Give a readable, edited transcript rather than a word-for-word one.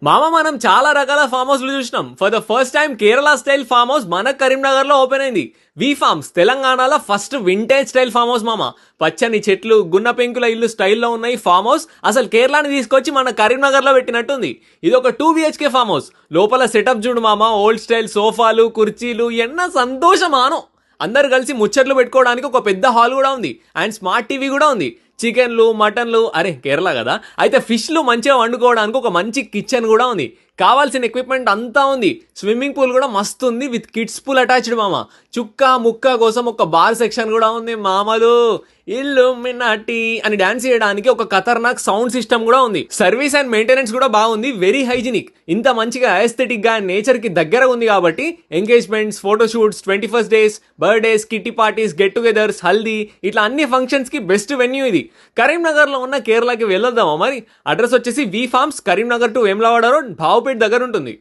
మామ మనం చాలా రకాల ఫామ్ హౌస్లు చూసినాం. For the first time Kerala style farm house మన కరీంనగర్ లో ఓపెన్ అయింది. వి ఫార్మ్స్ తెలంగాణలో first vintage style farm house మామ. పచ్చని చెట్లు, గున్న పెంకుల ఇల్లు స్టైల్లో ఉన్న ఈ ఫామ్ హౌస్ అసలు కేరళని తీసుకొచ్చి మన కరీంనగర్ లో పెట్టినట్టుంది. ఇది ఒక 2 BHK ఫామ్ హౌస్. లోపల సెటప్ చూడు మామ, ఓల్డ్ స్టైల్ సోఫాలు, కుర్చీలు, ఎన్న సంతోషమానో. అందరు కలిసి ముచ్చట్లు పెట్టుకోవడానికి ఒక పెద్ద హాల్ కూడా ఉంది అండ్ స్మార్ట్ టీవీ కూడా ఉంది. చికెన్లు, మటన్లు, అరే కేరళ కదా, అయితే ఫిష్లు మంచిగా వండుకోవడానికి ఒక మంచి కిచెన్ కూడా ఉంది. కావాల్సిన ఎక్విప్మెంట్ అంతా ఉంది. స్విమ్మింగ్ పూల్ కూడా మస్తు ఉంది విత్ కిడ్స్ పూల్ అటాచ్డ్ మామ. చుక్క ముక్క కోసం ఒక బార్ సెక్షన్ కూడా ఉంది మామలు. ఇల్లు మినాటి అని డాన్స్ చేయడానికి ఒక ఖతర్నాక్ సౌండ్ సిస్టమ్ కూడా ఉంది. సర్వీస్ అండ్ మెయింటెనెన్స్ కూడా బాగుంది, వెరీ హైజీనిక్. ఇంత మంచిగా ఎస్థెటిక్ గా నేచర్ కి దగ్గర ఉంది కాబట్టి engagements, photoshoots, 21st days, birthdays, kitty parties, get togethers, haldi, ఇట్లా అన్ని ఫంక్షన్స్ కి బెస్ట్ వెన్యూ ఇది. కరీంనగర్ లో ఉన్న కేరళకి వెళ్ళొద్దామా మరి? అడ్రస్ వచ్చేసి V farms, Karimnagar to Vemulawada road, Bhavapet దగ్గర ఉంటుంది.